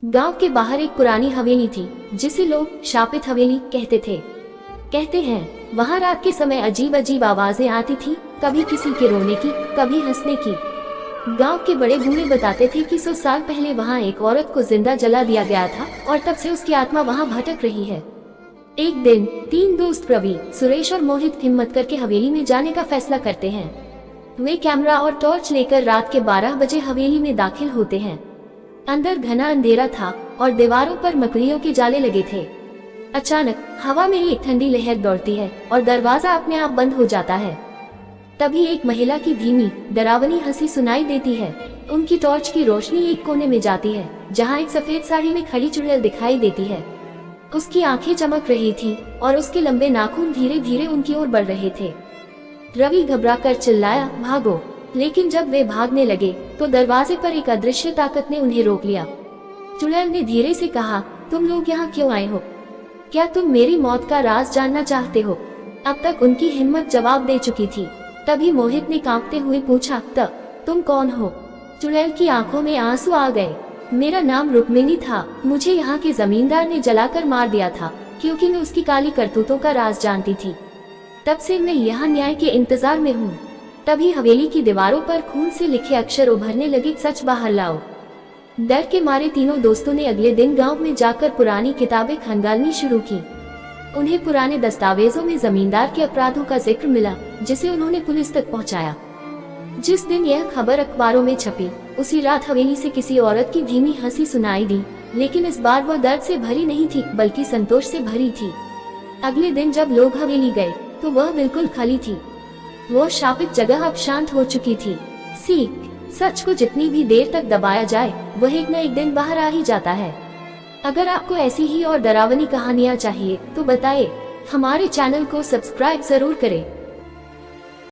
गांव के बाहर एक पुरानी हवेली थी जिसे लोग शापित हवेली कहते थे। कहते हैं वहां रात के समय अजीब अजीब आवाजें आती थी, कभी किसी के रोने की, कभी हंसने की। गांव के बड़े बूढ़े बताते थे कि 100 साल पहले वहां एक औरत को जिंदा जला दिया गया था और तब से उसकी आत्मा वहां भटक रही है। एक दिन 3 दोस्त प्रवीण, सुरेश और मोहित हिम्मत करके हवेली में जाने का फैसला करते हैं। वे कैमरा और टॉर्च लेकर रात के 12 बजे हवेली में दाखिल होते हैं। अंदर घना अंधेरा था और दीवारों पर मकड़ियों के जाले लगे थे। अचानक हवा में एक ठंडी लहर दौड़ती है और दरवाजा अपने आप बंद हो जाता है। तभी एक महिला की धीमी डरावनी हंसी सुनाई देती है। उनकी टॉर्च की रोशनी एक कोने में जाती है जहां एक सफेद साड़ी में खड़ी चुड़ैल दिखाई देती है। उसकी आंखें चमक रही थी और उसके लंबे नाखून धीरे धीरे उनकी ओर बढ़ रहे थे। रवि घबराकर चिल्लाया, भागो! लेकिन जब वे भागने लगे तो दरवाजे पर एक अदृश्य ताकत ने उन्हें रोक लिया। चुड़ैल ने धीरे से कहा, तुम लोग यहाँ क्यों आए हो? क्या तुम मेरी मौत का राज जानना चाहते हो? अब तक उनकी हिम्मत जवाब दे चुकी थी। तभी मोहित ने कांपते हुए पूछा, तुम कौन हो? चुड़ैल की आंखों में आंसू आ गए। मेरा नाम रुक्मिणी था। मुझे यहाँ के जमींदार ने जलाकर मार दिया था क्योंकि मैं उसकी काली करतूतों का राज जानती थी। तब से मैं यहाँ न्याय के इंतजार में हूँ। तभी हवेली की दीवारों पर खून से लिखे अक्षर उभरने लगे, सच बाहर लाओ। डर के मारे तीनों दोस्तों ने अगले दिन गांव में जाकर पुरानी किताबें खंगालनी शुरू की। उन्हें पुराने दस्तावेजों में जमींदार के अपराधों का जिक्र मिला जिसे उन्होंने पुलिस तक पहुंचाया। जिस दिन यह खबर अखबारों में छपी उसी रात हवेली से किसी औरत की धीमी हंसी सुनाई दी, लेकिन इस बार वह दर्द से भरी नहीं थी बल्कि संतोष से भरी थी। अगले दिन जब लोग हवेली गए तो वह बिल्कुल खाली थी। वो शापित जगह अब शांत हो चुकी थी। सीख, सच को जितनी भी देर तक दबाया जाए वह एक न एक दिन बाहर आ ही जाता है। अगर आपको ऐसी ही और डरावनी कहानियाँ चाहिए तो बताएं। हमारे चैनल को सब्सक्राइब जरूर करें।